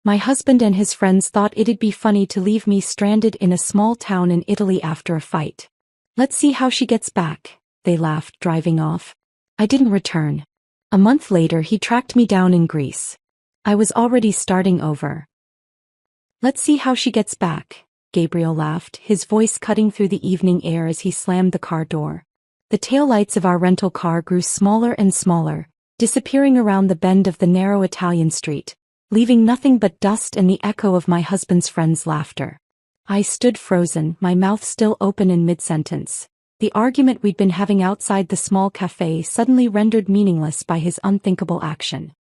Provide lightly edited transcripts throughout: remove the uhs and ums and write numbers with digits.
My husband and his friends thought it'd be funny to leave me stranded in a small town in Italy after a fight. Let's see how she gets back, they laughed, driving off. I didn't return. A month later he tracked me down in Greece. I was already starting over. Let's see how she gets back, Gabriel laughed, his voice cutting through the evening air as he slammed the car door. The taillights of our rental car grew smaller and smaller, disappearing around the bend of the narrow Italian street, leaving nothing but dust and the echo of my husband's friends' laughter. I stood frozen, my mouth still open in mid-sentence. The argument we'd been having outside the small cafe suddenly rendered meaningless by his unthinkable action.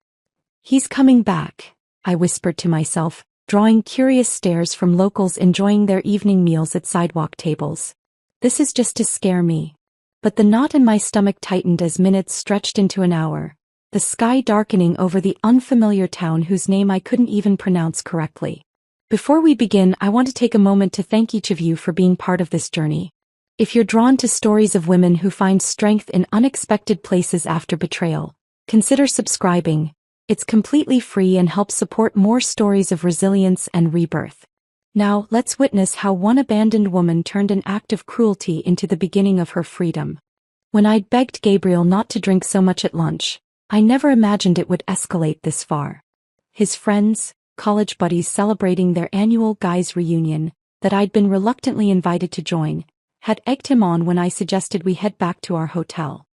He's coming back, I whispered to myself, drawing curious stares from locals enjoying their evening meals at sidewalk tables. This is just to scare me. But the knot in my stomach tightened as minutes stretched into an hour, the sky darkening over the unfamiliar town whose name I couldn't even pronounce correctly. Before we begin, I want to take a moment to thank each of you for being part of this journey. If you're drawn to stories of women who find strength in unexpected places after betrayal, consider subscribing. It's completely free and helps support more stories of resilience and rebirth. Now, let's witness how one abandoned woman turned an act of cruelty into the beginning of her freedom. When I'd begged Gabriel not to drink so much at lunch, I never imagined it would escalate this far. His friends, college buddies celebrating their annual guys' reunion, that I'd been reluctantly invited to join, had egged him on when I suggested we head back to our hotel.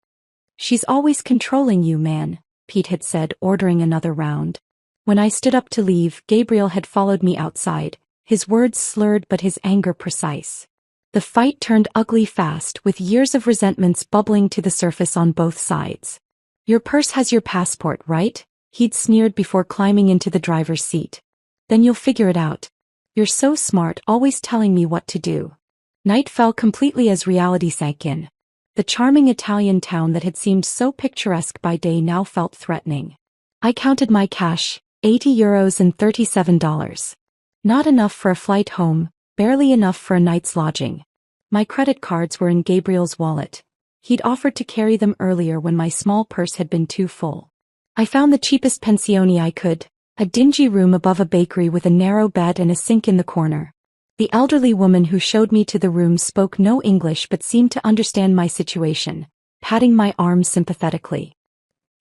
She's always controlling you, man, Pete had said, ordering another round. When I stood up to leave, Gabriel had followed me outside, his words slurred but his anger precise. The fight turned ugly fast, with years of resentments bubbling to the surface on both sides. Your purse has your passport, right? He'd sneered before climbing into the driver's seat. Then you'll figure it out. You're so smart, always telling me what to do. Night fell completely as reality sank in. The charming Italian town that had seemed so picturesque by day now felt threatening. I counted my cash, €80 and $37. Not enough for a flight home, barely enough for a night's lodging. My credit cards were in Gabriel's wallet. He'd offered to carry them earlier when my small purse had been too full. I found the cheapest pensione I could, a dingy room above a bakery with a narrow bed and a sink in the corner. The elderly woman who showed me to the room spoke no English but seemed to understand my situation, patting my arm sympathetically.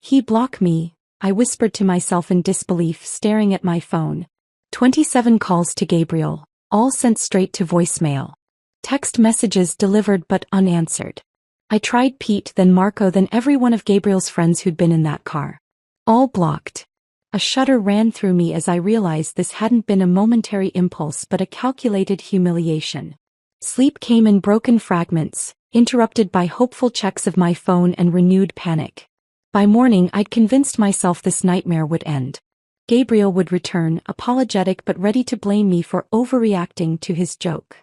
He blocked me, I whispered to myself in disbelief, staring at my phone. 27 calls to Gabriel, all sent straight to voicemail. Text messages delivered but unanswered. I tried Pete, then Marco, then every one of Gabriel's friends who'd been in that car. All blocked. A shudder ran through me as I realized this hadn't been a momentary impulse but a calculated humiliation. Sleep came in broken fragments, interrupted by hopeful checks of my phone and renewed panic. By morning I'd convinced myself this nightmare would end. Gabriel would return, apologetic but ready to blame me for overreacting to his joke.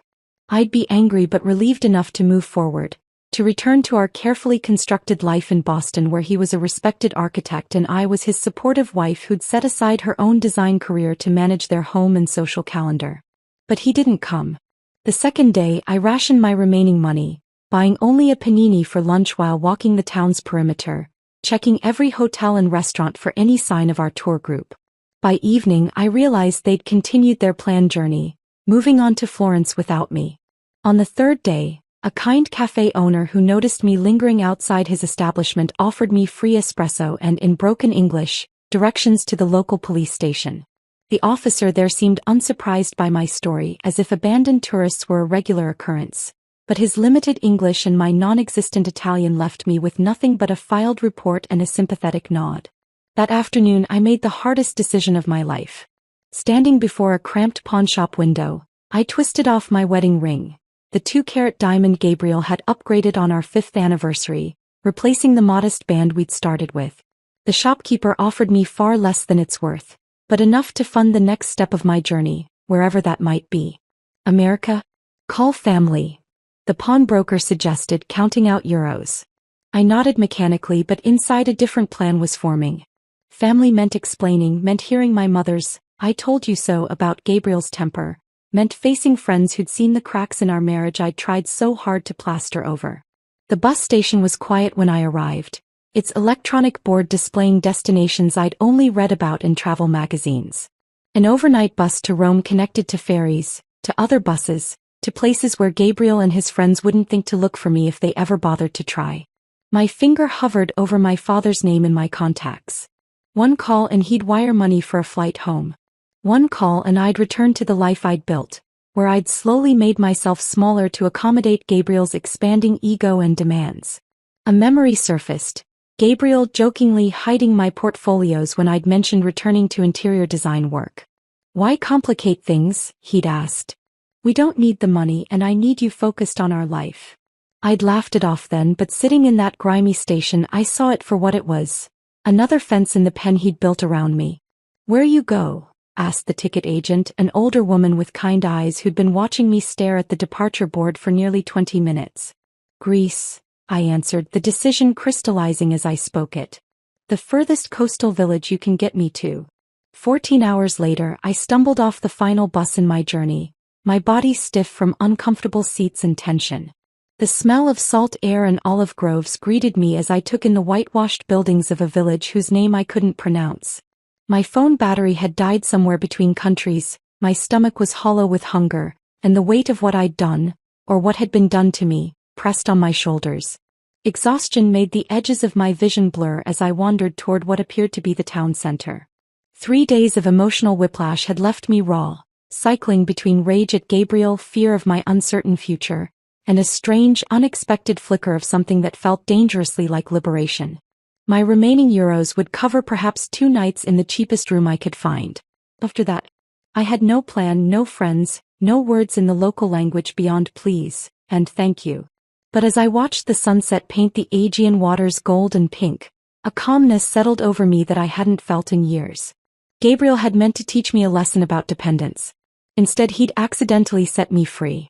I'd be angry but relieved enough to move forward, to return to our carefully constructed life in Boston, where he was a respected architect and I was his supportive wife who'd set aside her own design career to manage their home and social calendar. But he didn't come. The second day I rationed my remaining money, buying only a panini for lunch while walking the town's perimeter, checking every hotel and restaurant for any sign of our tour group. By evening I realized they'd continued their planned journey, moving on to Florence without me. On the third day, a kind cafe owner who noticed me lingering outside his establishment offered me free espresso and, in broken English, directions to the local police station. The officer there seemed unsurprised by my story, as if abandoned tourists were a regular occurrence. But his limited English and my non-existent Italian left me with nothing but a filed report and a sympathetic nod. That afternoon I made the hardest decision of my life. Standing before a cramped pawnshop window, I twisted off my wedding ring, the 2-carat diamond Gabriel had upgraded on our 5th anniversary, replacing the modest band we'd started with. The shopkeeper offered me far less than it's worth, but enough to fund the next step of my journey, wherever that might be. America? Call family. The pawnbroker suggested, counting out euros. I nodded mechanically, but inside a different plan was forming. Family meant explaining, meant hearing my mother's "I told you so" about Gabriel's temper, meant facing friends who'd seen the cracks in our marriage I'd tried so hard to plaster over. The bus station was quiet when I arrived, its electronic board displaying destinations I'd only read about in travel magazines. An overnight bus to Rome connected to ferries, to other buses, to places where Gabriel and his friends wouldn't think to look for me if they ever bothered to try. My finger hovered over my father's name in my contacts. One call and he'd wire money for a flight home. One call and I'd return to the life I'd built, where I'd slowly made myself smaller to accommodate Gabriel's expanding ego and demands. A memory surfaced, Gabriel jokingly hiding my portfolios when I'd mentioned returning to interior design work. "Why complicate things?" he'd asked. "We don't need the money and I need you focused on our life." I'd laughed it off then, but sitting in that grimy station I saw it for what it was. Another fence in the pen he'd built around me. "Where you go?" asked the ticket agent, an older woman with kind eyes who'd been watching me stare at the departure board for nearly 20 minutes. "Greece," I answered, the decision crystallizing as I spoke it. "The furthest coastal village you can get me to." 14 hours later, I stumbled off the final bus in my journey, my body stiff from uncomfortable seats and tension. The smell of salt air and olive groves greeted me as I took in the whitewashed buildings of a village whose name I couldn't pronounce. My phone battery had died somewhere between countries, my stomach was hollow with hunger, and the weight of what I'd done, or what had been done to me, pressed on my shoulders. Exhaustion made the edges of my vision blur as I wandered toward what appeared to be the town center. 3 days of emotional whiplash had left me raw, cycling between rage at Gabriel, fear of my uncertain future, and a strange, unexpected flicker of something that felt dangerously like liberation. My remaining euros would cover perhaps 2 nights in the cheapest room I could find. After that, I had no plan, no friends, no words in the local language beyond please and thank you. But as I watched the sunset paint the Aegean waters gold and pink, a calmness settled over me that I hadn't felt in years. Gabriel had meant to teach me a lesson about dependence. Instead, he'd accidentally set me free.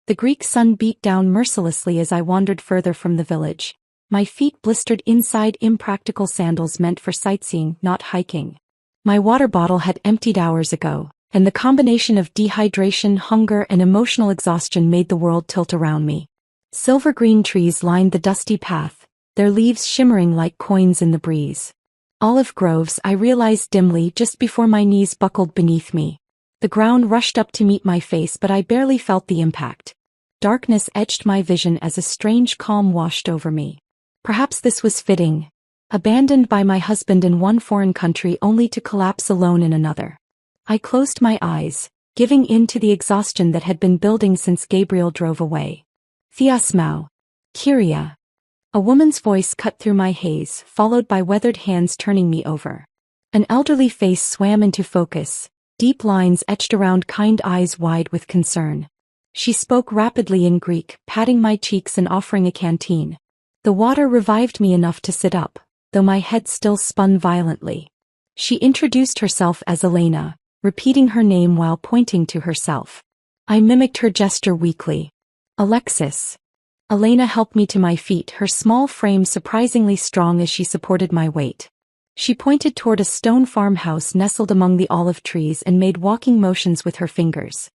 The Greek sun beat down mercilessly as I wandered further from the village. My feet blistered inside impractical sandals meant for sightseeing, not hiking. My water bottle had emptied hours ago, and the combination of dehydration, hunger, and emotional exhaustion made the world tilt around me. Silver-green trees lined the dusty path, their leaves shimmering like coins in the breeze. Olive groves, I realized dimly just before my knees buckled beneath me. The ground rushed up to meet my face, but I barely felt the impact. Darkness edged my vision as a strange calm washed over me. Perhaps this was fitting. Abandoned by my husband in one foreign country only to collapse alone in another. I closed my eyes, giving in to the exhaustion that had been building since Gabriel drove away. "Thiasmou. Kyria." A woman's voice cut through my haze, followed by weathered hands turning me over. An elderly face swam into focus, deep lines etched around kind eyes wide with concern. She spoke rapidly in Greek, patting my cheeks and offering a canteen. The water revived me enough to sit up, though my head still spun violently. She introduced herself as Elena, repeating her name while pointing to herself. I mimicked her gesture weakly. "Alexis." Elena helped me to my feet, her small frame surprisingly strong as she supported my weight. She pointed toward a stone farmhouse nestled among the olive trees and made walking motions with her fingers.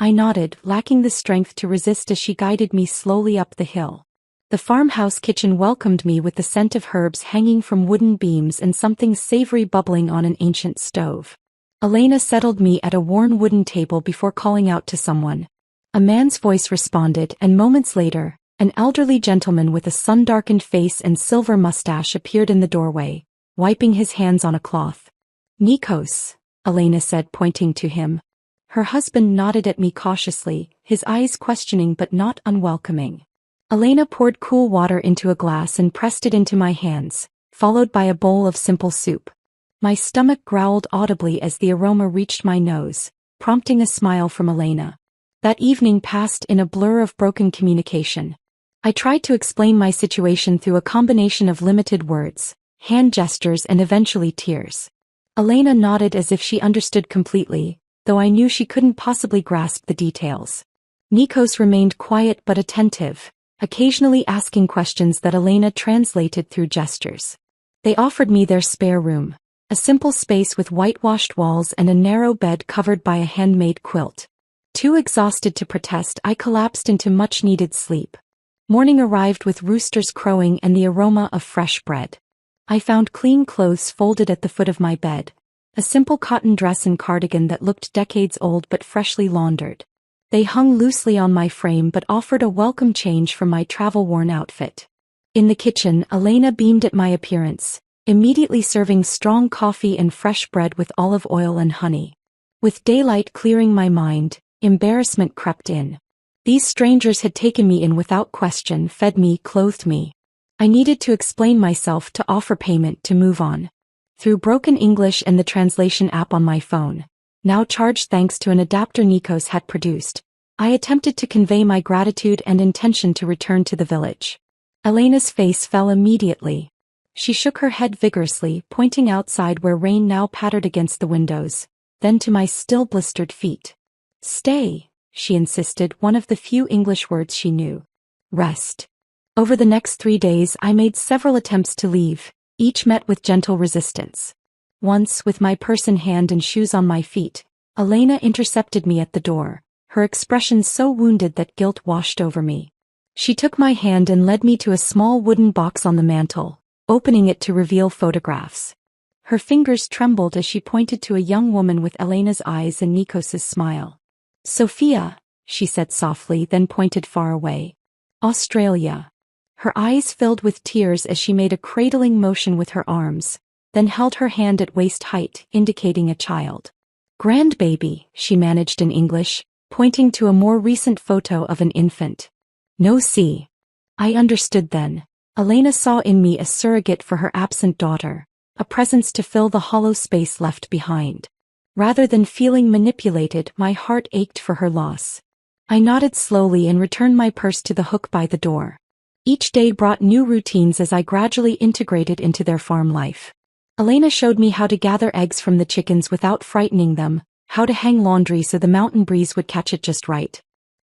I nodded, lacking the strength to resist as she guided me slowly up the hill. The farmhouse kitchen welcomed me with the scent of herbs hanging from wooden beams and something savory bubbling on an ancient stove. Elena settled me at a worn wooden table before calling out to someone. A man's voice responded, and moments later, an elderly gentleman with a sun-darkened face and silver mustache appeared in the doorway, wiping his hands on a cloth. "Nikos," Elena said, pointing to him. Her husband nodded at me cautiously, his eyes questioning but not unwelcoming. Elena poured cool water into a glass and pressed it into my hands, followed by a bowl of simple soup. My stomach growled audibly as the aroma reached my nose, prompting a smile from Elena. That evening passed in a blur of broken communication. I tried to explain my situation through a combination of limited words, hand gestures, and eventually tears. Elena nodded as if she understood completely, though I knew she couldn't possibly grasp the details. Nikos remained quiet but attentive, occasionally asking questions that Elena translated through gestures. They offered me their spare room, a simple space with whitewashed walls and a narrow bed covered by a handmade quilt. Too exhausted to protest, I collapsed into much-needed sleep. Morning arrived with roosters crowing and the aroma of fresh bread. I found clean clothes folded at the foot of my bed, A simple cotton dress and cardigan that looked decades old but freshly laundered. They hung loosely on my frame but offered a welcome change from my travel-worn outfit. In the kitchen, Elena beamed at my appearance, immediately serving strong coffee and fresh bread with olive oil and honey. With daylight clearing my mind, embarrassment crept in. These strangers had taken me in without question, fed me, clothed me. I needed to explain myself, to offer payment, to move on. Through broken English and the translation app on my phone, now charged thanks to an adapter Nikos had produced, I attempted to convey my gratitude and intention to return to the village. Elena's face fell immediately. She shook her head vigorously, pointing outside where rain now pattered against the windows, then to my still blistered feet. "Stay," she insisted, one of the few English words she knew. "Rest." Over the next 3 days I made several attempts to leave, each met with gentle resistance. Once, with my purse in hand and shoes on my feet, Elena intercepted me at the door, her expression so wounded that guilt washed over me. She took my hand and led me to a small wooden box on the mantel, opening it to reveal photographs. Her fingers trembled as she pointed to a young woman with Elena's eyes and Nikos's smile. "Sophia," she said softly, then pointed far away. "Australia." Her eyes filled with tears as she made a cradling motion with her arms, then held her hand at waist height, indicating a child. "Grandbaby," she managed in English, pointing to a more recent photo of an infant. "No, see." I understood then. Elena saw in me a surrogate for her absent daughter, a presence to fill the hollow space left behind. Rather than feeling manipulated, my heart ached for her loss. I nodded slowly and returned my purse to the hook by the door. Each day brought new routines as I gradually integrated into their farm life. Elena showed me how to gather eggs from the chickens without frightening them, how to hang laundry so the mountain breeze would catch it just right.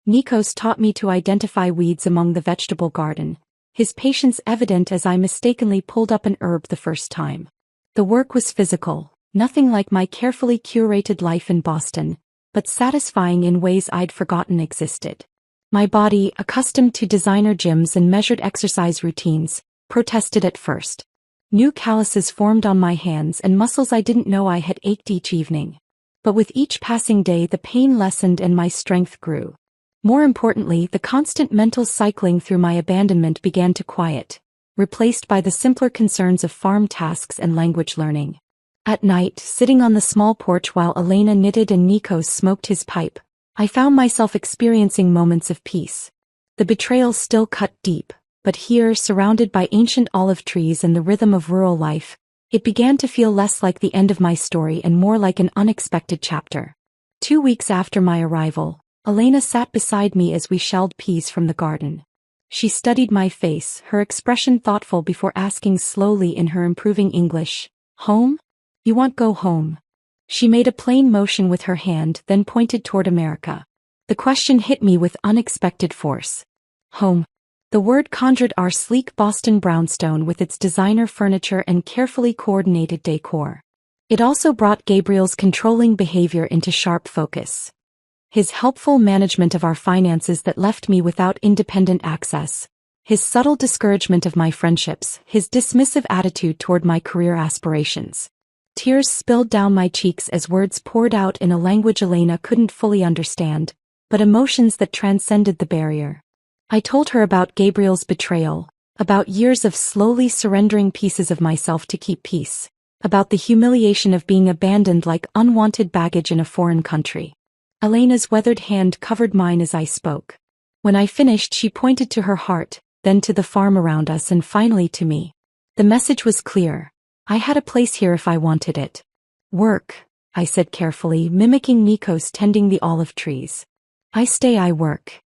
Nikos taught me to identify weeds among the vegetable garden, his patience evident as I mistakenly pulled up an herb the first time. The work was physical, nothing like my carefully curated life in Boston, but satisfying in ways I'd forgotten existed. My body, accustomed to designer gyms and measured exercise routines, protested at first. New calluses formed on my hands and muscles I didn't know I had ached each evening. But with each passing day the pain lessened and my strength grew. More importantly, the constant mental cycling through my abandonment began to quiet, replaced by the simpler concerns of farm tasks and language learning. At night, sitting on the small porch while Elena knitted and Nikos smoked his pipe, I found myself experiencing moments of peace. The betrayal still cut deep, but here, surrounded by ancient olive trees and the rhythm of rural life, it began to feel less like the end of my story and more like an unexpected chapter. 2 weeks after my arrival, Elena sat beside me as we shelled peas from the garden. She studied my face, her expression thoughtful before asking slowly in her improving English, "Home? You want go home?" She made a plain motion with her hand, then pointed toward America. The question hit me with unexpected force. Home. The word conjured our sleek Boston brownstone with its designer furniture and carefully coordinated decor. It also brought Gabriel's controlling behavior into sharp focus. His helpful management of our finances that left me without independent access, his subtle discouragement of my friendships, his dismissive attitude toward my career aspirations. Tears spilled down my cheeks as words poured out in a language Elena couldn't fully understand, but emotions that transcended the barrier. I told her about Gabriel's betrayal, about years of slowly surrendering pieces of myself to keep peace, about the humiliation of being abandoned like unwanted baggage in a foreign country. Elena's weathered hand covered mine as I spoke. When I finished, she pointed to her heart, then to the farm around us and finally to me. The message was clear. I had a place here if I wanted it. "Work," I said carefully, mimicking Nikos tending the olive trees. "I stay, I work."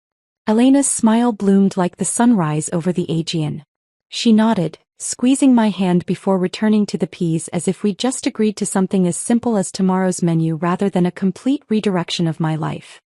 Elena's smile bloomed like the sunrise over the Aegean. She nodded, squeezing my hand before returning to the peas as if we'd just agreed to something as simple as tomorrow's menu rather than a complete redirection of my life.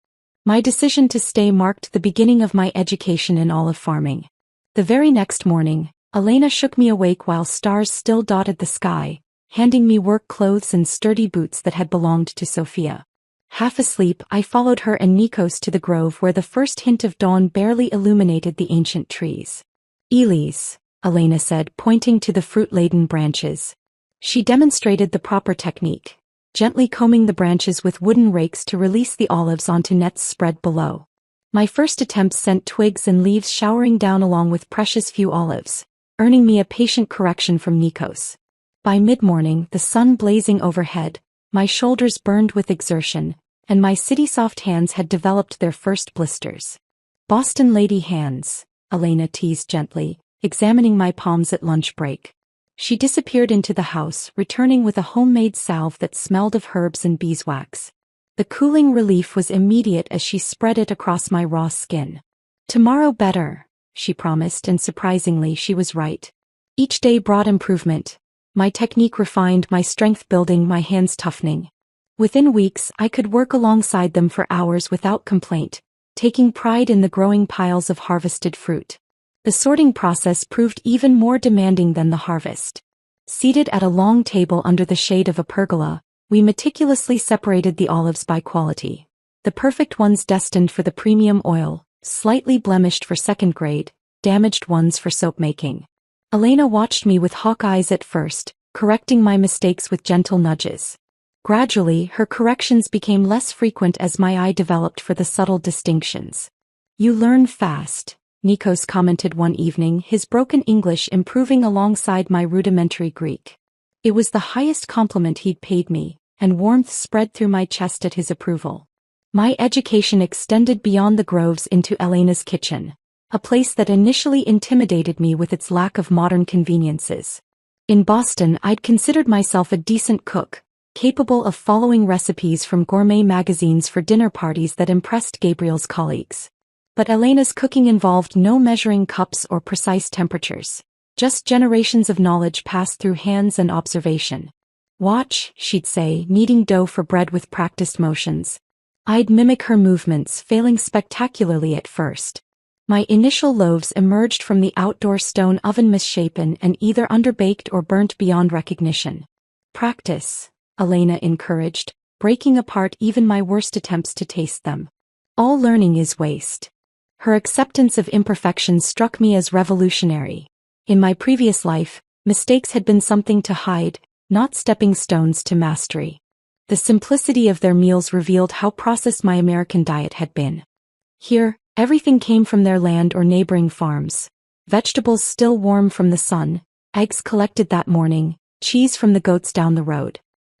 My decision to stay marked the beginning of my education in olive farming. The very next morning, Elena shook me awake while stars still dotted the sky, handing me work clothes and sturdy boots that had belonged to Sophia. Half asleep, I followed her and Nikos to the grove where the first hint of dawn barely illuminated the ancient trees. "Elis," Elena said, pointing to the fruit-laden branches. She demonstrated the proper technique. gently combing the branches with wooden rakes to release the olives onto nets spread below. My first attempt sent twigs and leaves showering down along with precious few olives, earning me a patient correction from Nikos. By mid-morning, the sun blazing overhead, my shoulders burned with exertion, and my city-soft hands had developed their first blisters. "Boston lady hands," Elena teased gently, examining my palms at lunch break. She disappeared into the house, returning with a homemade salve that smelled of herbs and beeswax. The cooling relief was immediate as she spread it across my raw skin. "Tomorrow better," she promised, and surprisingly she was right. Each day brought improvement. My technique refined, my strength building, my hands toughening. Within weeks, I could work alongside them for hours without complaint, taking pride in the growing piles of harvested fruit. The sorting process proved even more demanding than the harvest. Seated at a long table under the shade of a pergola, we meticulously separated the olives by quality. The perfect ones destined for the premium oil, slightly blemished for second grade, damaged ones for soap making. Elena watched me with hawk eyes at first, correcting my mistakes with gentle nudges. Gradually, her corrections became less frequent as my eye developed for the subtle distinctions. "You learn fast," Nikos commented one evening, his broken English improving alongside my rudimentary Greek. It was the highest compliment he'd paid me, and warmth spread through my chest at his approval. My education extended beyond the groves into Elena's kitchen, a place that initially intimidated me with its lack of modern conveniences. In Boston, I'd considered myself a decent cook, capable of following recipes from gourmet magazines for dinner parties that impressed Gabriel's colleagues. But Elena's cooking involved no measuring cups or precise temperatures, just generations of knowledge passed through hands and observation. "Watch," she'd say, kneading dough for bread with practiced motions. I'd mimic her movements, failing spectacularly at first. My initial loaves emerged from the outdoor stone oven misshapen and either underbaked or burnt beyond recognition. "Practice," Elena encouraged, breaking apart even my worst attempts to taste them. "All learning is waste." Her acceptance of imperfection struck me as revolutionary. In my previous life, mistakes had been something to hide, not stepping stones to mastery. The simplicity of their meals revealed how processed my American diet had been. Here, everything came from their land or neighboring farms. Vegetables still warm from the sun, eggs collected that morning, cheese from the goats down the road.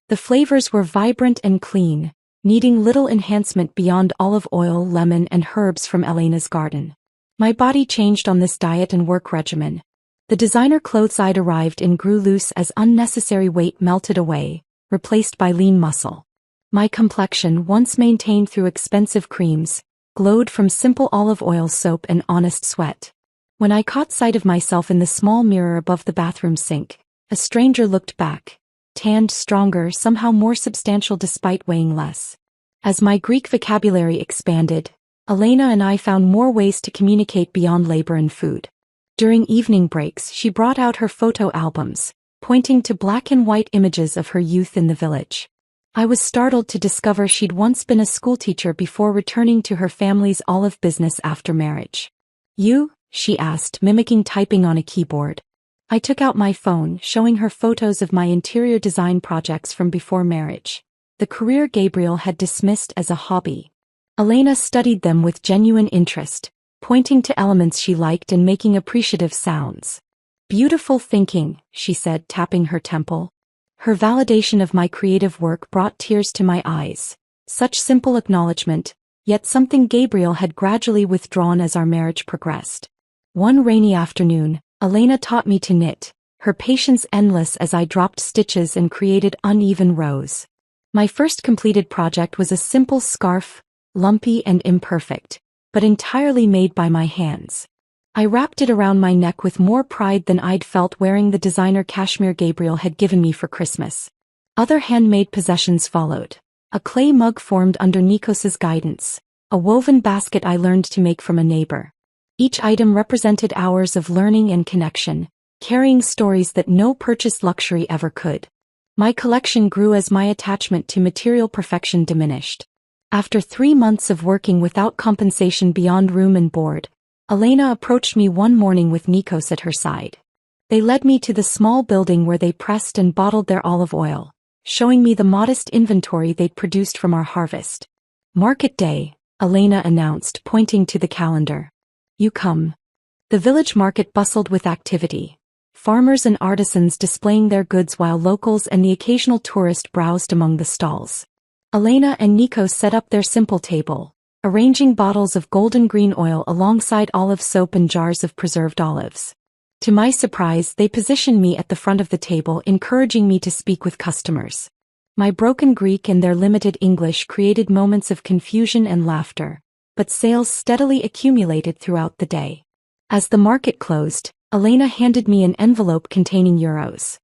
The flavors were vibrant and clean, needing little enhancement beyond olive oil, lemon, and herbs from Elena's garden. My body changed on this diet and work regimen. The designer clothes I'd arrived in grew loose as unnecessary weight melted away, replaced by lean muscle. My complexion, once maintained through expensive creams, glowed from simple olive oil soap and honest sweat. When I caught sight of myself in the small mirror above the bathroom sink, a stranger looked back, tanned, stronger, somehow more substantial despite weighing less. As my Greek vocabulary expanded, Elena and I found more ways to communicate beyond labor and food. During evening breaks, she brought out her photo albums, pointing to black and white images of her youth in the village. I was startled to discover she'd once been a schoolteacher before returning to her family's olive business after marriage. "You?" she asked, mimicking typing on a keyboard. I took out my phone, showing her photos of my interior design projects from before marriage. The career Gabriel had dismissed as a hobby. Elena studied them with genuine interest, pointing to elements she liked and making appreciative sounds. "Beautiful thinking," she said, tapping her temple. Her validation of my creative work brought tears to my eyes. Such simple acknowledgement, yet something Gabriel had gradually withdrawn as our marriage progressed. One rainy afternoon, Elena taught me to knit, her patience endless as I dropped stitches and created uneven rows. My first completed project was a simple scarf, lumpy and imperfect, but entirely made by my hands. I wrapped it around my neck with more pride than I'd felt wearing the designer cashmere Gabriel had given me for Christmas. Other handmade possessions followed. A clay mug formed under Nikos's guidance, a woven basket I learned to make from a neighbor. Each item represented hours of learning and connection, carrying stories that no purchased luxury ever could. My collection grew as my attachment to material perfection diminished. After 3 months of working without compensation beyond room and board, Elena approached me one morning with Nikos at her side. They led me to the small building where they pressed and bottled their olive oil, showing me the modest inventory they'd produced from our harvest. "Market day," Elena announced, pointing to the calendar. "You come." The village market bustled with activity. Farmers and artisans displaying their goods while locals and the occasional tourist browsed among the stalls. Elena and Nikos set up their simple table, arranging bottles of golden green oil alongside olive soap and jars of preserved olives. To my surprise, they positioned me at the front of the table, encouraging me to speak with customers. My broken Greek and their limited English created moments of confusion and laughter, but sales steadily accumulated throughout the day. As the market closed, Elena handed me an envelope containing euros.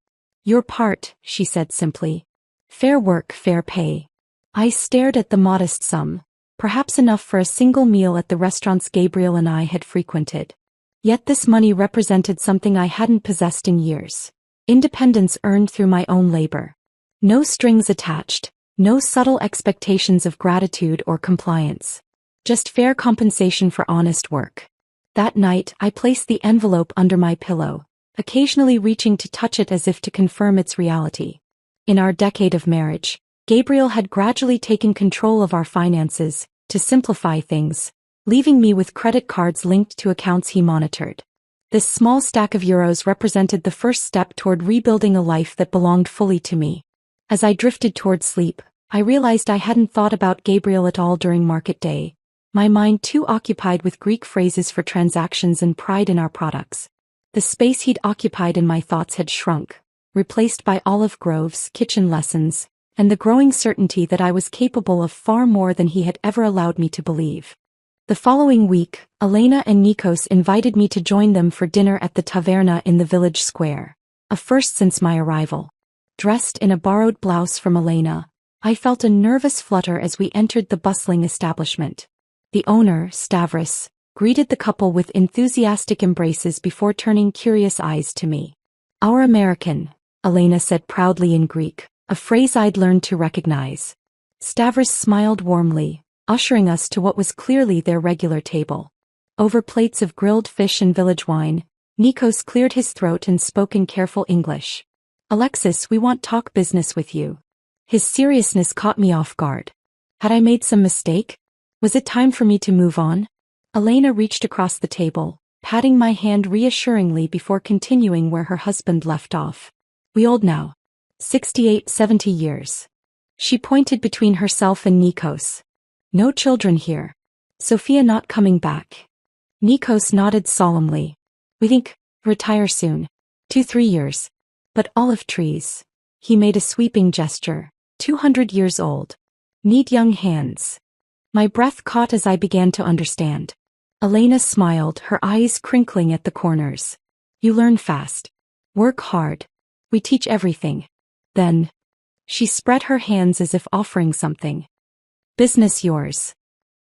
"Your part," she said simply. "Fair work, fair pay." I stared at the modest sum, perhaps enough for a single meal at the restaurants Gabriel and I had frequented. Yet this money represented something I hadn't possessed in years. Independence earned through my own labor. No strings attached, no subtle expectations of gratitude or compliance. Just fair compensation for honest work. That night, I placed the envelope under my pillow, occasionally reaching to touch it as if to confirm its reality. In our decade of marriage, Gabriel had gradually taken control of our finances, to simplify things, leaving me with credit cards linked to accounts he monitored. This small stack of euros represented the first step toward rebuilding a life that belonged fully to me. As I drifted toward sleep, I realized I hadn't thought about Gabriel at all during market day, my mind too occupied with Greek phrases for transactions and pride in our products. The space he'd occupied in my thoughts had shrunk, replaced by olive groves, kitchen lessons, and the growing certainty that I was capable of far more than he had ever allowed me to believe. The following week, Elena and Nikos invited me to join them for dinner at the taverna in the village square, a first since my arrival. Dressed in a borrowed blouse from Elena, I felt a nervous flutter as we entered the bustling establishment. The owner, Stavros, greeted the couple with enthusiastic embraces before turning curious eyes to me. "Our American," Elena said proudly in Greek, a phrase I'd learned to recognize. Stavros smiled warmly, ushering us to what was clearly their regular table. Over plates of grilled fish and village wine, Nikos cleared his throat and spoke in careful English. "Alexis, we want talk business with you." His seriousness caught me off guard. Had I made some mistake? Was it time for me to move on? Elena reached across the table, patting my hand reassuringly before continuing where her husband left off. "We old now. 68, 70 years. She pointed between herself and Nikos. "No children here. Sophia not coming back." Nikos nodded solemnly. "We think, retire soon. 2-3 years. But olive trees." He made a sweeping gesture. 200 years old. "Need young hands." My breath caught as I began to understand. Elena smiled, her eyes crinkling at the corners. "You learn fast. Work hard. We teach everything." Then, she spread her hands as if offering something. "Business yours."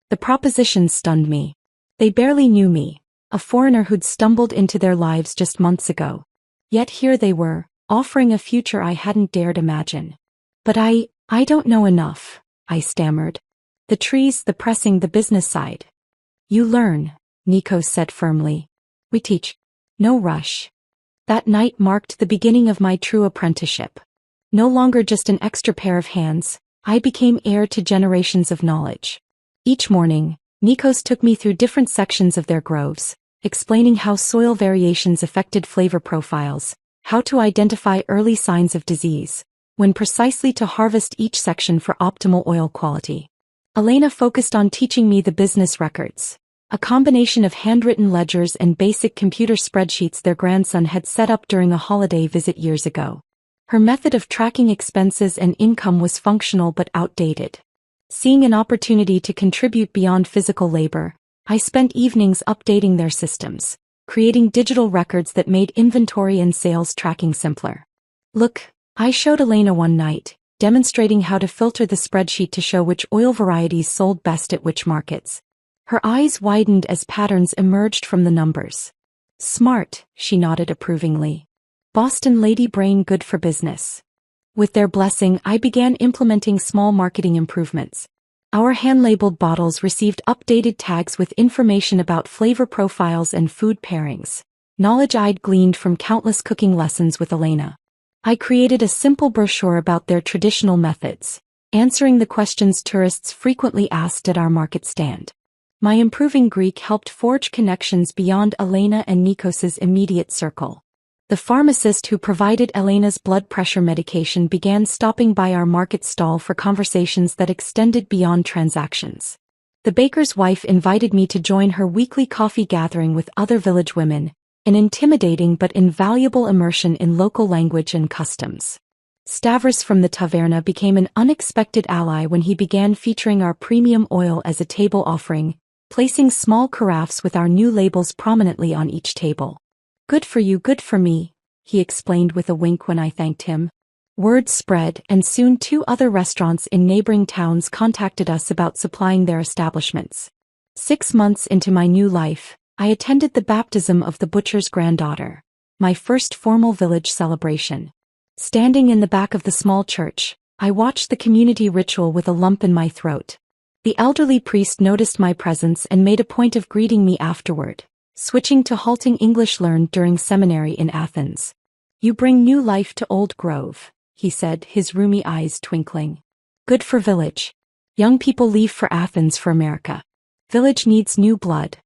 The proposition stunned me. They barely knew me, a foreigner who'd stumbled into their lives just months ago. Yet here they were, offering a future I hadn't dared imagine. "But I don't know enough," I stammered. "The trees, the pressing, the business side." "You learn," Nikos said firmly. "We teach. No rush." That night marked the beginning of my true apprenticeship. No longer just an extra pair of hands, I became heir to generations of knowledge. Each morning, Nikos took me through different sections of their groves, explaining how soil variations affected flavor profiles, how to identify early signs of disease, when precisely to harvest each section for optimal oil quality. Elena focused on teaching me the business records, a combination of handwritten ledgers and basic computer spreadsheets their grandson had set up during a holiday visit years ago. Her method of tracking expenses and income was functional but outdated. Seeing an opportunity to contribute beyond physical labor, I spent evenings updating their systems, creating digital records that made inventory and sales tracking simpler. "Look," I showed Elena one night, demonstrating how to filter the spreadsheet to show which oil varieties sold best at which markets. Her eyes widened as patterns emerged from the numbers. "Smart," she nodded approvingly. "Boston lady brain good for business." With their blessing, I began implementing small marketing improvements. Our hand-labeled bottles received updated tags with information about flavor profiles and food pairings, knowledge I'd gleaned from countless cooking lessons with Elena. I created a simple brochure about their traditional methods, answering the questions tourists frequently asked at our market stand. My improving Greek helped forge connections beyond Elena and Nikos's immediate circle. The pharmacist who provided Elena's blood pressure medication began stopping by our market stall for conversations that extended beyond transactions. The baker's wife invited me to join her weekly coffee gathering with other village women, an intimidating but invaluable immersion in local language and customs. Stavros from the taverna became an unexpected ally when he began featuring our premium oil as a table offering, placing small carafes with our new labels prominently on each table. "Good for you, good for me," he explained with a wink when I thanked him. Word spread, and soon 2 other restaurants in neighboring towns contacted us about supplying their establishments. 6 months into my new life, I attended the baptism of the butcher's granddaughter, my first formal village celebration. Standing in the back of the small church, I watched the community ritual with a lump in my throat. The elderly priest noticed my presence and made a point of greeting me afterward, switching to halting English learned during seminary in Athens. "You bring new life to Old Grove," he said, his rheumy eyes twinkling. "Good for village. Young people leave for Athens for America. Village needs new blood."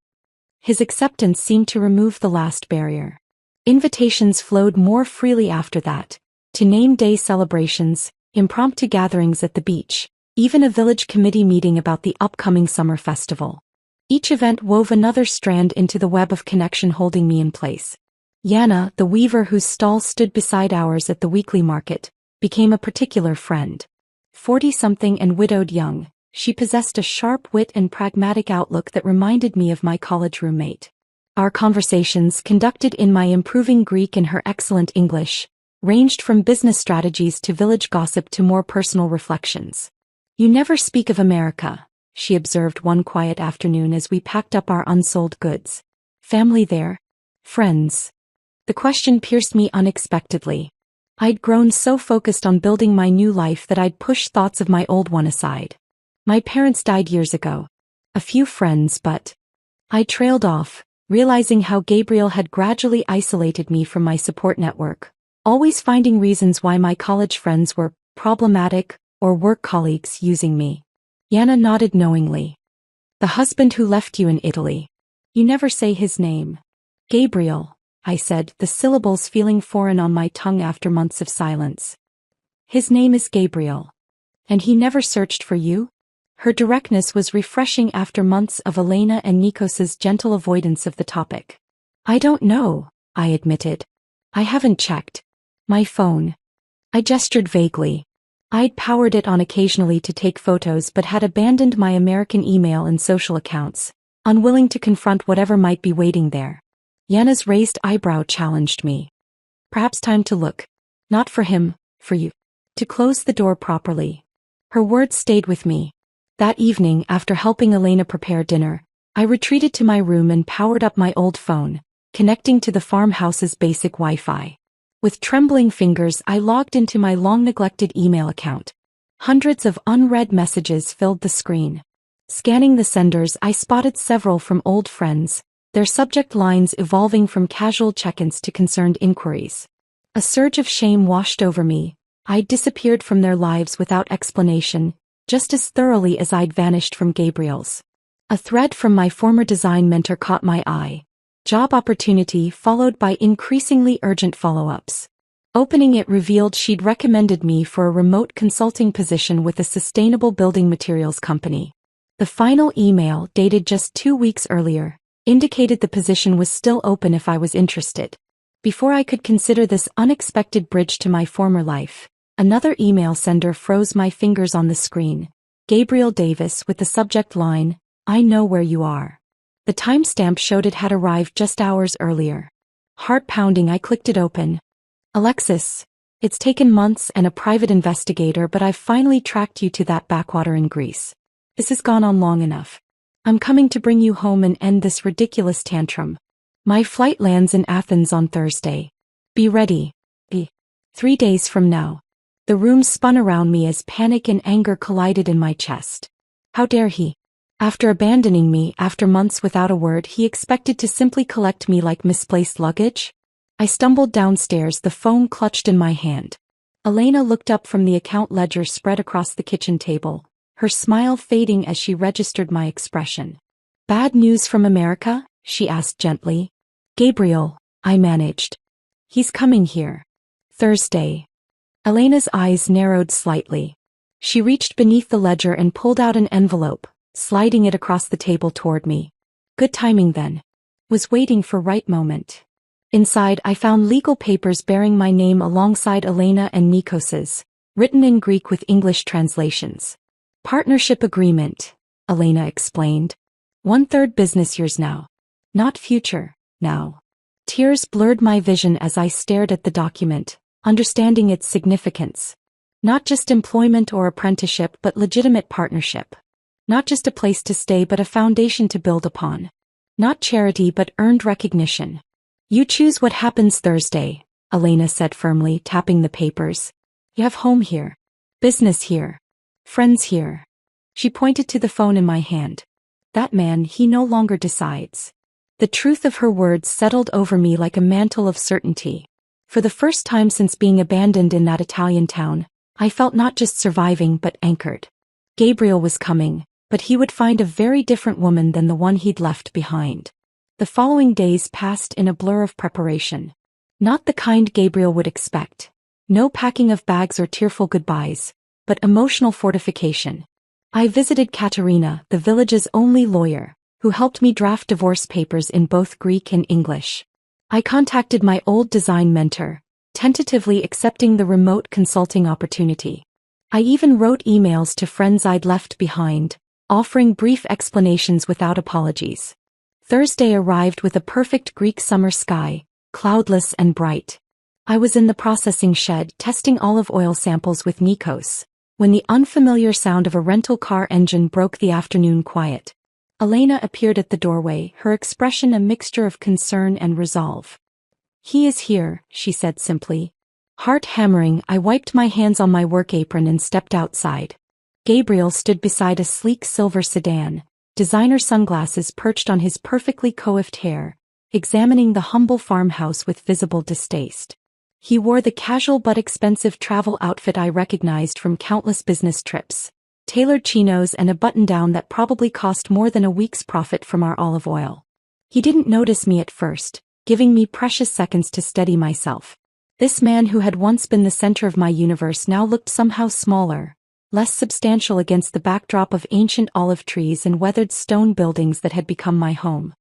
His acceptance seemed to remove the last barrier. Invitations flowed more freely after that, to name day celebrations, impromptu gatherings at the beach, even a village committee meeting about the upcoming summer festival. Each event wove another strand into the web of connection holding me in place. Yana, the weaver whose stall stood beside ours at the weekly market, became a particular friend. 40-something and widowed young, she possessed a sharp wit and pragmatic outlook that reminded me of my college roommate. Our conversations, conducted in my improving Greek and her excellent English, ranged from business strategies to village gossip to more personal reflections. "You never speak of America," she observed one quiet afternoon as we packed up our unsold goods. "Family there? Friends?" The question pierced me unexpectedly. I'd grown so focused on building my new life that I'd pushed thoughts of my old one aside. "My parents died years ago. A few friends, but..." I trailed off, realizing how Gabriel had gradually isolated me from my support network, always finding reasons why my college friends were problematic, or work colleagues using me. Yana nodded knowingly. "The husband who left you in Italy. You never say his name." "Gabriel," I said, the syllables feeling foreign on my tongue after months of silence. "His name is Gabriel. And he never searched for you?" Her directness was refreshing after months of Elena and Nikos's gentle avoidance of the topic. "I don't know," I admitted. "I haven't checked my phone." I gestured vaguely. I'd powered it on occasionally to take photos but had abandoned my American email and social accounts, unwilling to confront whatever might be waiting there. Yana's raised eyebrow challenged me. "Perhaps time to look. Not for him, for you. To close the door properly." Her words stayed with me. That evening, after helping Elena prepare dinner, I retreated to my room and powered up my old phone, connecting to the farmhouse's basic Wi-Fi. With trembling fingers, I logged into my long-neglected email account. Hundreds of unread messages filled the screen. Scanning the senders, I spotted several from old friends, their subject lines evolving from casual check-ins to concerned inquiries. A surge of shame washed over me. I'd disappeared from their lives without explanation, just as thoroughly as I'd vanished from Gabriel's. A thread from my former design mentor caught my eye. Job opportunity followed by increasingly urgent follow-ups. Opening it revealed she'd recommended me for a remote consulting position with a sustainable building materials company. The final email, dated just 2 weeks earlier, indicated the position was still open if I was interested. Before I could consider this unexpected bridge to my former life, another email sender froze my fingers on the screen. Gabriel Davis with the subject line, "I know where you are." The timestamp showed it had arrived just hours earlier. Heart pounding, I clicked it open. "Alexis, it's taken months and a private investigator, but I've finally tracked you to that backwater in Greece. This has gone on long enough. I'm coming to bring you home and end this ridiculous tantrum. My flight lands in Athens on Thursday. Be ready. 3 days from now." The room spun around me as panic and anger collided in my chest. How dare he? After abandoning me, after months without a word, he expected to simply collect me like misplaced luggage? I stumbled downstairs, the phone clutched in my hand. Elena looked up from the account ledger spread across the kitchen table, her smile fading as she registered my expression. Bad news from America? She asked gently. Gabriel, I managed. He's coming here. Thursday. Elena's eyes narrowed slightly. She reached beneath the ledger and pulled out an envelope, sliding it across the table toward me. Good timing then. Was waiting for right moment. Inside I found legal papers bearing my name alongside Elena and Nikos's, written in Greek with English translations. Partnership agreement, Elena explained. 1/3 business years now. Not future, now. Tears blurred my vision as I stared at the document, understanding its significance. Not just employment or apprenticeship but legitimate partnership. Not just a place to stay but a foundation to build upon. Not charity but earned recognition. You choose what happens Thursday, Elena said firmly, tapping the papers. You have home here. Business here. Friends here. She pointed to the phone in my hand. That man, he no longer decides. The truth of her words settled over me like a mantle of certainty. For the first time since being abandoned in that Italian town, I felt not just surviving but anchored. Gabriel was coming, but he would find a very different woman than the one he'd left behind. The following days passed in a blur of preparation. Not the kind Gabriel would expect. No packing of bags or tearful goodbyes, but emotional fortification. I visited Katerina, the village's only lawyer, who helped me draft divorce papers in both Greek and English. I contacted my old design mentor, tentatively accepting the remote consulting opportunity. I even wrote emails to friends I'd left behind, offering brief explanations without apologies. Thursday arrived with a perfect Greek summer sky, cloudless and bright. I was in the processing shed testing olive oil samples with Nikos, when the unfamiliar sound of a rental car engine broke the afternoon quiet. Elena appeared at the doorway, her expression a mixture of concern and resolve. He is here, she said simply. Heart hammering, I wiped my hands on my work apron and stepped outside. Gabriel stood beside a sleek silver sedan, designer sunglasses perched on his perfectly coiffed hair, examining the humble farmhouse with visible distaste. He wore the casual but expensive travel outfit I recognized from countless business trips, tailored chinos and a button-down that probably cost more than a week's profit from our olive oil. He didn't notice me at first, giving me precious seconds to steady myself. This man who had once been the center of my universe now looked somehow smaller, less substantial against the backdrop of ancient olive trees and weathered stone buildings that had become my home.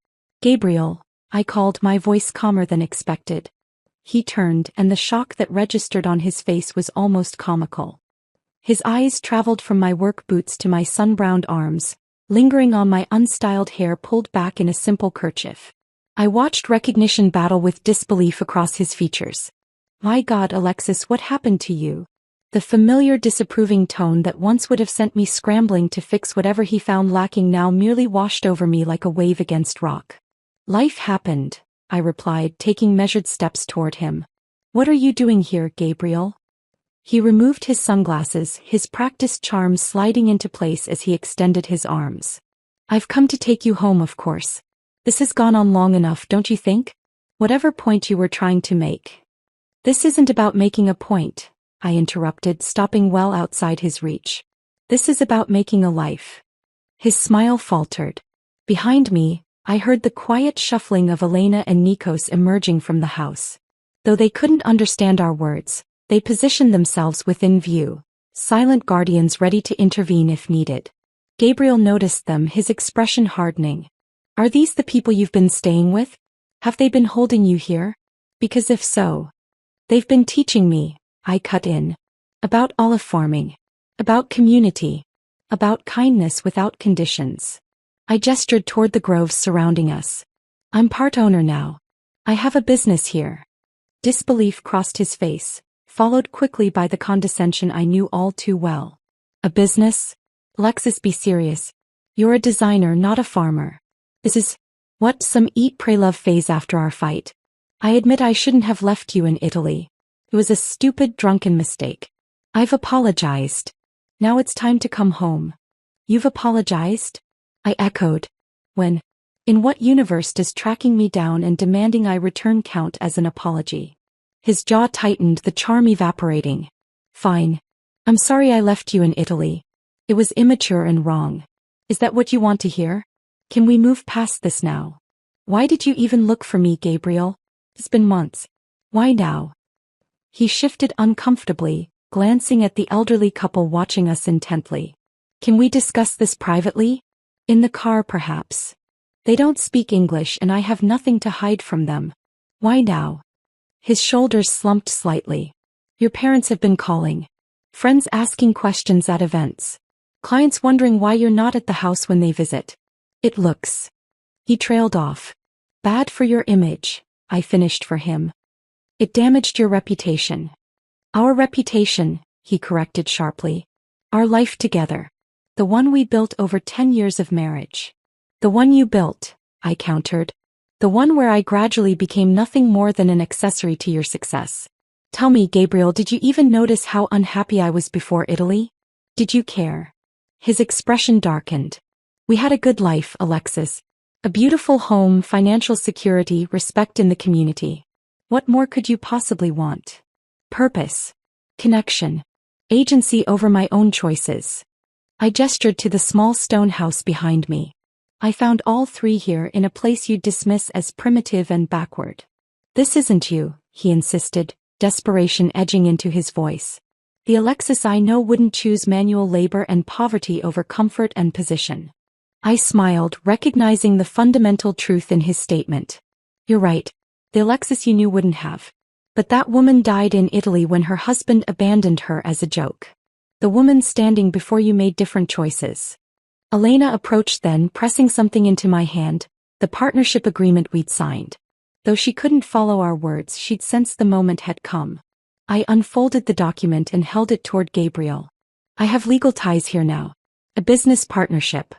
Gabriel, I called, my voice calmer than expected. He turned, and the shock that registered on his face was almost comical. His eyes traveled from my work boots to my sun-browned arms, lingering on my unstyled hair pulled back in a simple kerchief. I watched recognition battle with disbelief across his features. My God, Alexis, what happened to you? The familiar disapproving tone that once would have sent me scrambling to fix whatever he found lacking now merely washed over me like a wave against rock. Life happened, I replied, taking measured steps toward him. What are you doing here, Gabriel? He removed his sunglasses, his practiced charm sliding into place as he extended his arms. I've come to take you home, of course. This has gone on long enough, don't you think? Whatever point you were trying to make. This isn't about making a point, I interrupted, stopping well outside his reach. This is about making a life. His smile faltered. Behind me, I heard the quiet shuffling of Elena and Nikos emerging from the house. Though they couldn't understand our words, they positioned themselves within view, silent guardians ready to intervene if needed. Gabriel noticed them, his expression hardening. Are these the people you've been staying with? Have they been holding you here? Because if so, they've been teaching me, I cut in. About olive farming. About community. About kindness without conditions. I gestured toward the groves surrounding us. I'm part owner now. I have a business here. Disbelief crossed his face, followed quickly by the condescension I knew all too well. A business? Alexis, be serious. You're a designer, not a farmer. This is, what, some eat pray love phase after our fight? I admit I shouldn't have left you in Italy. It was a stupid, drunken mistake. I've apologized. Now it's time to come home. You've apologized? I echoed. When? In what universe does tracking me down and demanding I return count as an apology? His jaw tightened, the charm evaporating. Fine. I'm sorry I left you in Italy. It was immature and wrong. Is that what you want to hear? Can we move past this now? Why did you even look for me, Gabriel? It's been months. Why now? He shifted uncomfortably, glancing at the elderly couple watching us intently. Can we discuss this privately? In the car, perhaps. They don't speak English and I have nothing to hide from them. Why now? His shoulders slumped slightly. Your parents have been calling. Friends asking questions at events. Clients wondering why you're not at the house when they visit. It looks. He trailed off. Bad for your image, I finished for him. It damaged your reputation. Our reputation, he corrected sharply. Our life together. The one we built over 10 years of marriage. The one you built, I countered. The one where I gradually became nothing more than an accessory to your success. Tell me, Gabriel, did you even notice how unhappy I was before Italy? Did you care? His expression darkened. We had a good life, Alexis. A beautiful home, financial security, respect in the community. What more could you possibly want? Purpose. Connection. Agency over my own choices. I gestured to the small stone house behind me. I found all three here in a place you'd dismiss as primitive and backward. This isn't you, he insisted, desperation edging into his voice. The Alexis I know wouldn't choose manual labor and poverty over comfort and position. I smiled, recognizing the fundamental truth in his statement. You're right. The Alexis you knew wouldn't have. But that woman died in Italy when her husband abandoned her as a joke. The woman standing before you made different choices. Elena approached then, pressing something into my hand, the partnership agreement we'd signed. Though she couldn't follow our words, she'd sensed the moment had come. I unfolded the document and held it toward Gabriel. I have legal ties here now. A business partnership.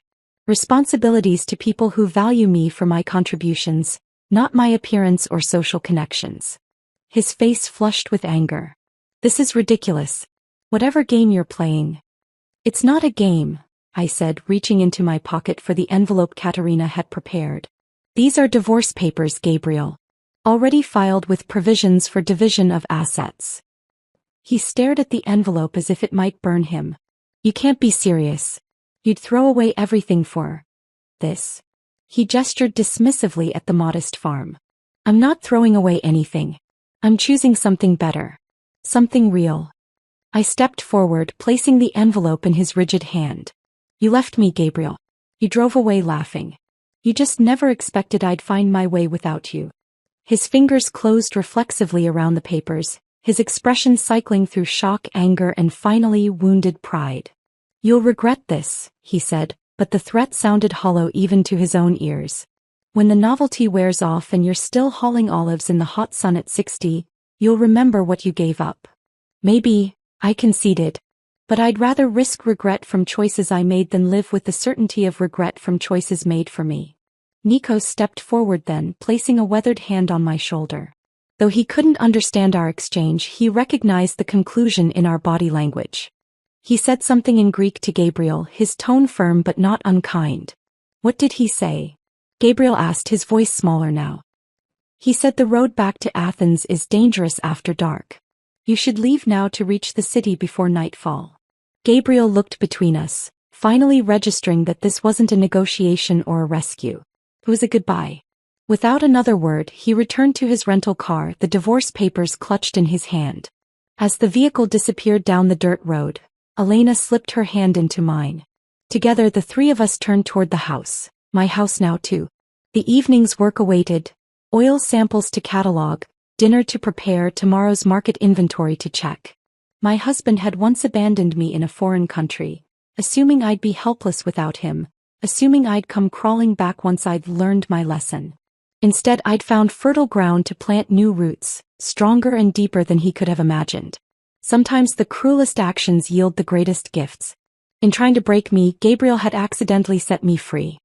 Responsibilities to people who value me for my contributions, not my appearance or social connections. His face flushed with anger. This is ridiculous. Whatever game you're playing. It's not a game, I said, reaching into my pocket for the envelope Katerina had prepared. These are divorce papers, Gabriel. Already filed with provisions for division of assets. He stared at the envelope as if it might burn him. You can't be serious. You'd throw away everything for this. He gestured dismissively at the modest farm. I'm not throwing away anything. I'm choosing something better. Something real. I stepped forward, placing the envelope in his rigid hand. You left me, Gabriel. You drove away laughing. You just never expected I'd find my way without you. His fingers closed reflexively around the papers, his expression cycling through shock, anger, and finally wounded pride. You'll regret this, he said, but the threat sounded hollow even to his own ears. When the novelty wears off and you're still hauling olives in the hot sun at 60, you'll remember what you gave up. Maybe, I conceded. But I'd rather risk regret from choices I made than live with the certainty of regret from choices made for me. Nikos stepped forward then, placing a weathered hand on my shoulder. Though he couldn't understand our exchange, he recognized the conclusion in our body language. He said something in Greek to Gabriel, his tone firm but not unkind. What did he say? Gabriel asked, his voice smaller now. He said the road back to Athens is dangerous after dark. You should leave now to reach the city before nightfall. Gabriel looked between us, finally registering that this wasn't a negotiation or a rescue. It was a goodbye. Without another word, he returned to his rental car, the divorce papers clutched in his hand. As the vehicle disappeared down the dirt road, Elena slipped her hand into mine. Together the three of us turned toward the house, my house now too. The evening's work awaited, oil samples to catalog, dinner to prepare, tomorrow's market inventory to check. My husband had once abandoned me in a foreign country, assuming I'd be helpless without him, assuming I'd come crawling back once I'd learned my lesson. Instead, I'd found fertile ground to plant new roots, stronger and deeper than he could have imagined. Sometimes the cruelest actions yield the greatest gifts. In trying to break me, Gabriel had accidentally set me free.